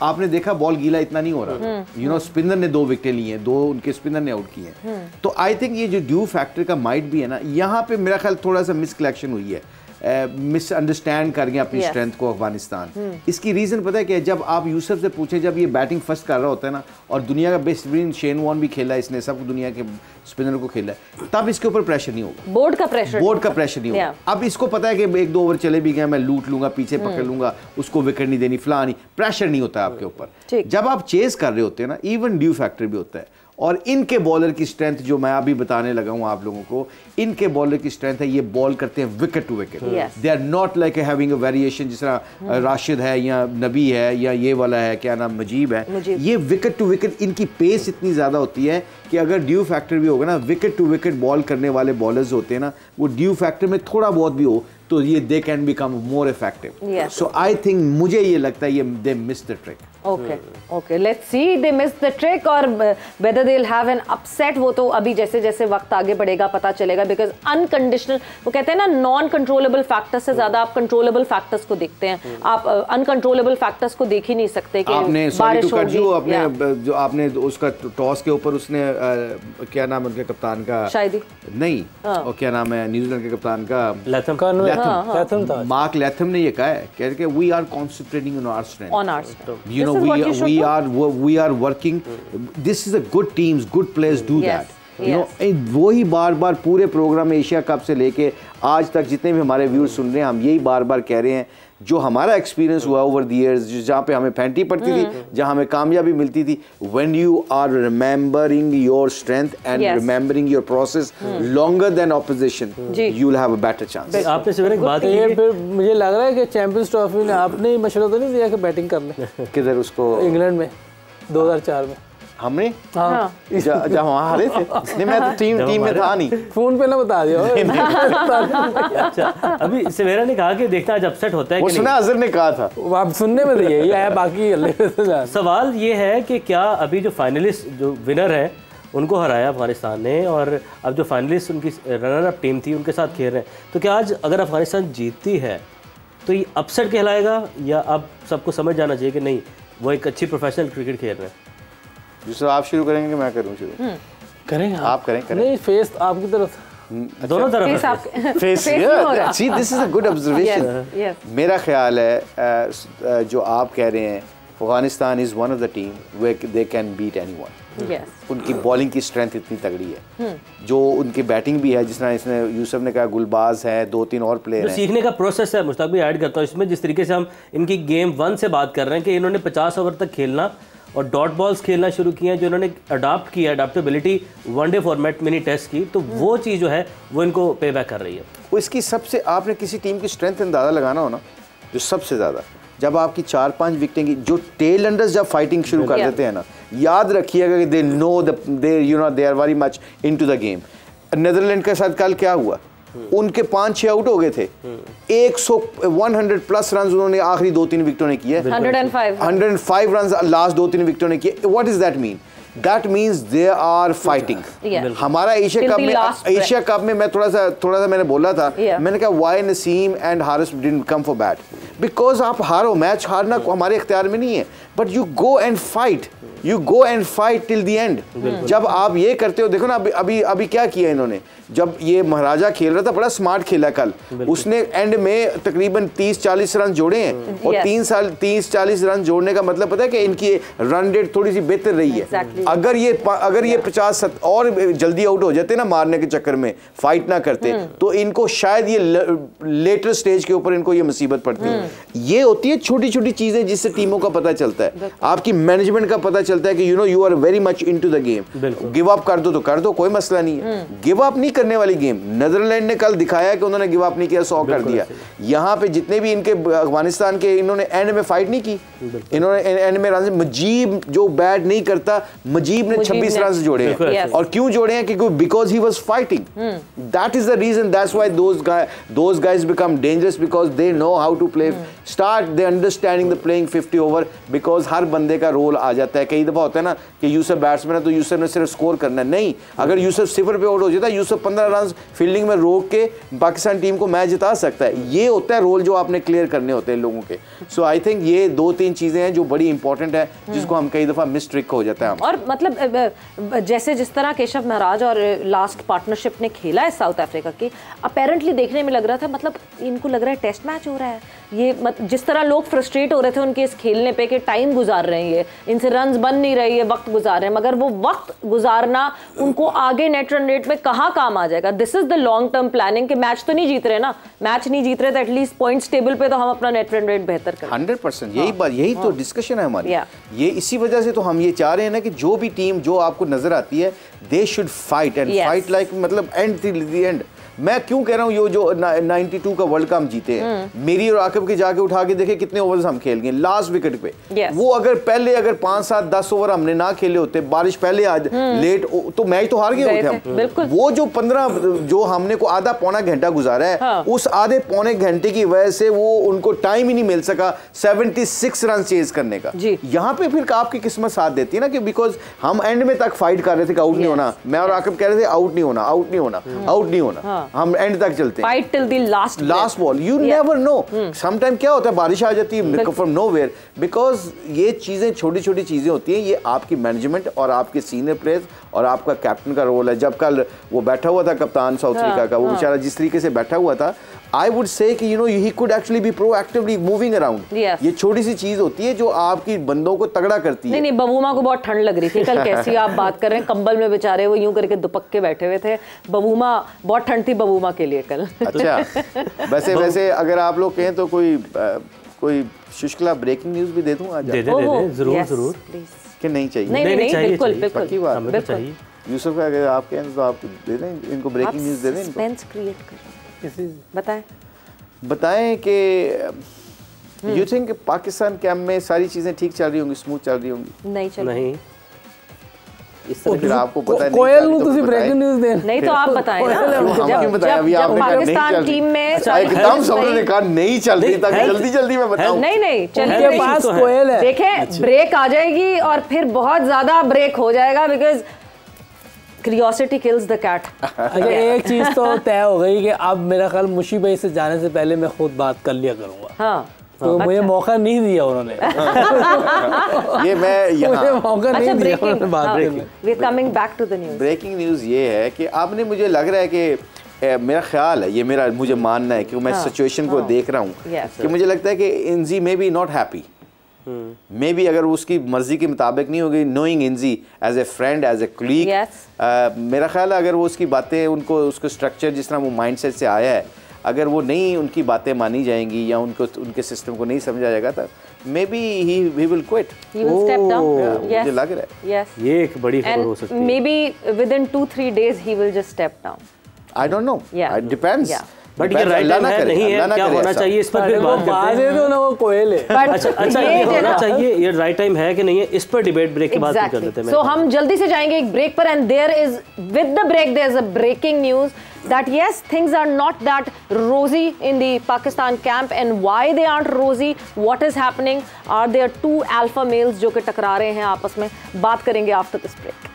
आपने देखा बॉल गीला इतना नहीं हो रहा, यू नो स्पिनर ने 2 विकेट लिए हैं, 2 उनके स्पिनर ने आउट किए हैं। तो आई थिंक ये जो ड्यू फैक्टर का माइट भी है ना, यहाँ पे मेरा ख्याल थोड़ा सा मिस कलेक्शन हुई है, मिसअंडरस्टैंड कर गए अपनी स्ट्रेंथ को अफगानिस्तान। इसकी रीजन पता है क्या है? जब आप यूसुफ से पूछे, जब ये बैटिंग फर्स्ट कर रहा होता है ना, और दुनिया का बेस्ट स्पिन शेन वॉर्न भी खेला, इसने सब दुनिया के स्पिनर को खेला, तब इसके ऊपर प्रेशर नहीं होगा, बोर्ड का प्रेशर नहीं होगा। अब इसको पता है कि 1-2 ओवर चले भी गए, मैं लूट लूंगा, पीछे पकड़ लूंगा, उसको विकेट नहीं देनी, फलानी, प्रेशर नहीं होता है आपके ऊपर। जब आप चेस कर रहे होते हैं ना, इवन ड्यू फैक्टर भी होता है। और इनके बॉलर की स्ट्रेंथ जो मैं अभी बताने लगा हूं आप लोगों को, इनके बॉलर की स्ट्रेंथ है, ये बॉल करते हैं wicket to wicket. They are not like having a variation, जिस तरह राशिद है या नबी है या ये वाला है, क्या नाम, मुजीब है, ये विकेट टू विकेट, इनकी पेस इतनी ज्यादा होती है कि अगर ड्यू फैक्टर भी होगा ना, विकेट टू विकेट बॉल करने वाले बॉलर्स होते हैं ना, वो ड्यू फैक्टर में थोड़ा बहुत भी हो तो ये they can become more effective. So I think, मुझे ये लगता है ये they miss the trick. Okay, let's see they miss the trick और whether they will have an upset, वो तो अभी जैसे जैसे वक्त आगे बढ़ेगा पता चलेगा। बिकॉज अनकंडीशनल, वो कहते हैं ना, नॉन कंट्रोलेबल फैक्टर्स से ज्यादा आप कंट्रोलेबल फैक्टर्स को देखते हैं, आप अनकंट्रोलेबल फैक्टर्स को देख ही नहीं सकते कि आपने बारिश होगी। जो आपने उसका टॉस के ऊपर उसने क्या नाम उनके कप्तान का, शायद नहीं, और क्या नाम है न्यूजीलैंड के कप्तान का, मार्क लैथम ने ये कहा है, कह रहे we are concentrating on our strength, you know we are working, this is a good teams, good players do that, you know। वो ही बार बार पूरे प्रोग्राम में एशिया कप से लेके आज तक जितने भी हमारे व्यूअर्स सुन रहे हैं, हम यही बार बार कह रहे हैं, जो हमारा एक्सपीरियंस हुआ ओवर द इयर्स, जहाँ पे हमें फैंटी पड़ती थी, जहाँ हमें कामयाबी मिलती थी, when you are remembering your strength and remembering your process longer than opposition, you will have a better chance. आपने सवेरे एक बात है, फिर मुझे लग रहा है कि चैंपियंस ट्रॉफी में आपने मशवरा तो नहीं दिया कि बैटिंग कर ले? किधर? उसको इंग्लैंड में 2004 में हमने, जब वहाँ हारे थे नहीं, मैं तो टीम में था नहीं, फोन पे ना बता दिया। अच्छा, अभी सवेरा ने कहा कि देखना आज अपसेट होता है, वो सुना अजहर ने कहा था, आप सुनने में तो यही है, बाकी सवाल ये है कि क्या अभी जो फाइनलिस्ट, जो विनर है, उनको हराया अफगानिस्तान ने, और अब जो फाइनलिस्ट उनकी रनर अप टीम थी उनके साथ खेल रहे हैं, तो क्या आज अगर अफगानिस्तान जीतती है तो ये अपसेट कहलाएगा, या अब सबको समझ जाना चाहिए कि नहीं, वो एक अच्छी प्रोफेशनल क्रिकेट खेल रहे हैं? जिससे आप शुरू करेंगे कि मैं करूं शुरू? करेंगे आप करें नहीं, फेस आपकी तरफ, दोनों तरफ face. See, this is a good observation. मेरा ख्याल है जो आप कह रहे हैं, Afghanistan is one of the team where they can beat anyone. उनकी बॉलिंग की स्ट्रेंथ इतनी तगड़ी है, जो उनकी बैटिंग भी है, जिस तरह इसने यूसुफ ने कहा, गुलबाज है, 2-3 और प्लेयर हैं। सीखने का प्रोसेस है, मुश्ताक भी ऐड करता हूँ इसमें, जिस तरीके से हम इनकी गेम 1 से बात कर रहे हैं कि इन्होंने 50 ओवर तक खेलना और डॉट बॉल्स खेलना शुरू किए हैं, जो इन्होंने अडॉप्ट किया, adaptability one day format mini test की, तो वो चीज़ जो है वो इनको पे बैक कर रही है। वो इसकी सबसे, आपने किसी टीम की स्ट्रेंथ अंदाज़ा लगाना हो ना, जो सबसे ज़्यादा, जब आपकी 4-5 विकेटें की, जो टेल अंडर्स जब फाइटिंग शुरू कर देते हैं ना, याद रखिएगा कि they are very much into the game. Netherland के साथ कल क्या हुआ, उनके 5-6 आउट हो गए थे, 100+ रन उन्होंने आखिरी 2-3 विकेटों ने किए, 105 रन लास्ट 2-3 विकेटों ने किए। What is that mean? That means they are fighting. हमारा एशिया कप में मैं थोड़ा सा मैंने बोला था, मैंने कहा why Naseem and Haris didn't come for bat? Because आप हारो, मैच हारना हमारे इख्तियार में नहीं है, but you go and fight till the end. जब आप ये करते हो, देखो ना अभी क्या किया इन्होंने, जब ये महाराजा खेल रहा था, बड़ा स्मार्ट खेला कल, उसने एंड में तकरीबन 30-40 रन जोड़े हैं, और 30-40 रन जोड़ने का मतलब पता है कि इनकी रन रेट थोड़ी सी बेहतर रही है। अगर ये 50 और जल्दी आउट हो जाते ना, मारने के चक्कर में फाइट ना करते, तो इनको शायद ये लेटर स्टेज के ऊपर इनको ये मुसीबत पड़ती। ये होती है छोटी छोटी चीजें जिससे टीमों का पता चलता है, आपकी मैनेजमेंट का पता चलता है कि you are very much into the game. Give up कर दो तो कर दो, कोई मसला नहीं है, गिव अप नहीं करने वाली गेम। नीदरलैंड ने कल दिखाया कि उन्होंने गिव अप नहीं किया, 100 कर दिया। यहाँ पे जितने भी इनके अफगानिस्तान के, इन्होंने एंड में फाइट नहीं की, इन्होंने एंड में रन, मुजीब जो बैट नहीं करता, मुजीब ने 26 रन जोड़े हैं। और क्यों जोड़े हैं? क्योंकि because he was fighting, that is the reason, that's why those guys become dangerous, because they know how to play, start they understanding the playing 50 over, because because हर बंदे का रोल आ जाता है। कई दफ़ा होता है ना कि यूसुफ बैट्समैन है तो यूसुफ ने सिर्फ स्कोर करना है, नहीं, अगर यूसुफ 0 पे आउट हो जाता है, यूसुफ 15 रन फील्डिंग में रोक के पाकिस्तान टीम को मैच जिता सकता है। ये होता है रोल जो आपने क्लियर करने होते हैं लोगों के। सो आई थिंक ये 2-3 चीज़ें हैं जो बड़ी इंपॉर्टेंट है, जिसको हम कई दफ़ा मिस ट्रिक हो जाता है। और मतलब जैसे जिस तरह केशव महाराज और लास्ट पार्टनरशिप ने खेला है साउथ अफ्रीका की, अपेरेंटली देखने में लग रहा था, मतलब इनको लग रहा है टेस्ट मैच हो रहा है ये। जिस तरह लोग फ्रस्ट्रेट हो रहे थे उनके इस खेलने पे कि टाइम गुजार रहे हैं, ये इनसे रन्स बन नहीं रही है, वक्त गुजार रहे हैं, मगर वो वक्त गुजारना उनको आगे नेट रन रेट में कहाँ काम आ जाएगा। This is the long term planning कि मैच तो नहीं जीत रहे ना, मैच नहीं जीत रहे तो एटलीस्ट पॉइंट्स टेबल पे तो हम अपना नेट रन रेट बेहतर करें। 100% यही बात, यही तो डिस्कशन है हमारी। ये इसी वजह से तो हम ये चाह रहे हैं ना कि जो भी टीम जो आपको नजर आती है, they should fight and fight like, मतलब एंड टिल द एंड। मैं क्यों कह रहा हूँ ये जो 92 का वर्ल्ड कप हम जीते हैं, मेरी और आकिब के जाके उठा के देखे कितने ओवर्स हम खेल गए लास्ट विकेट पे। वो अगर पहले 5-7-10 ओवर हमने ना खेले होते, बारिश पहले आज लेट, तो मैच तो हार गए होते हम। वो जो 15 जो हमने को आधा पौना घंटा गुजारा है, उस आधे पौने घंटे की वजह से वो उनको टाइम ही नहीं मिल सका 76 रन चेज करने का। यहाँ पे फिर आपकी किस्मत साथ देती है ना, कि बिकॉज हम एंड में तक फाइट कर रहे थे कि आउट नहीं होना, मैं और आकिब कह रहे थे आउट नहीं होना, आउट नहीं होना, आउट नहीं होना, हम एंड तक चलते हैं, fight till the last ball. You never know, some time क्या होता है, बारिश आ जाती है फ्रॉम नोवेयर, बिकॉज ये चीजें छोटी छोटी चीजें होती हैं। ये आपकी मैनेजमेंट और आपके सीनियर प्लेयर्स और आपका कैप्टन का रोल है। जब कल वो बैठा हुआ था कप्तान साउथ अफ्रीका का, वो बेचारा जिस तरीके से बैठा हुआ था, I would say कि you know he could actually be proactively moving around. ये छोटी सी चीज होती है जो आपकी बंदों को तगड़ा करती है। नहीं, बबूमा को बहुत ठंड लग रही थी कल, कैसी आप बात कर रहे हैं, कंबल में बेचारे वो यूं करके दुपक के बैठे हुए थे। बबूमा, बहुत ठंड थी बबूमा के लिए कल। अच्छा, वैसे अगर आप लोग कहें तो कोई शुष्कला ब्रेकिंग न्यूज भी दे दूं आज? दे जरूर कि नहीं चाहिए? नहीं बिल्कुल पक्की बात चाहिए। यूसुफ अगर आप कहें तो आप दे दें इनको, ब्रेकिंग न्यूज दे दें, सस्पेंस क्रिएट करें। बताएं कि यू थिंक पाकिस्तान कैंप में सारी चीजें ठीक चल रही होंगी, स्मूथ चल रही होंगी? नहीं इस तरह फिर आपको पता नहीं, कोयल को तुसी ब्रेकिंग न्यूज़ दे नहीं तो आप बताएं ना। जब पाकिस्तान टीम में एकदम सबने कहा नहीं चल रही, ताकि जल्दी मैं बताऊं। नहीं चलते पास कोयल है, देखें ब्रेक आ जाएगी और फिर बहुत ज्यादा ब्रेक हो जाएगा, because curiosity kills the cat. अच्छा, एक चीज तो तय हो गई कि अब मेरा ख्याल मुशी भाई से जाने से पहले मैं खुद बात कर लिया करूंगा। हाँ, तो मुझे मौका नहीं दिया उन्होंने। ये मैं मुझे मौका नहीं दिया उन्होंने बात करने। We are coming back to the news. Breaking news ये है कि आपने, मुझे लग रहा है कि मेरा ख्याल है, ये मुझे मानना है कि मैं सिचुएशन को देख रहा हूँ कि मुझे लगता है कि Inzy may be not happy, may be अगर उसकी मर्जी के मुताबिक नहीं होगी, knowing Inzy as a friend, as a colleague, मेरा ख्याल है अगर वो उसकी बातें, उसको स्ट्रक्चर जिस तरह वो माइंडसेट से आया है, अगर वो नहीं उनकी बातें मानी जाएंगी या उनके सिस्टम को नहीं समझा जाएगा, तो may be he will quit, मुझे लग रहा है। ये एक बड़ी खबर हो सकती है। May be with in 2-3 days he will just step down. I don't know, it depends, but ये राइट टाइम है नहीं है, क्या होना चाहिए इस पर फिर बात करते हैं। तो ना वो कोयल है। अच्छा ये होना चाहिए, ये राइट टाइम है कि नहीं है, इस पर डिबेट ब्रेक के बाद कर लेते हैं। सो हम जल्दी से जाएंगे एक ब्रेक पर, and there is with the break there is a breaking news that yes, things are not that rosy in the Pakistan camp, and why they aren't rosy, what is happening, are there two alpha males जो कि टकरा रहे हैं आपस में, बात करेंगे after this break।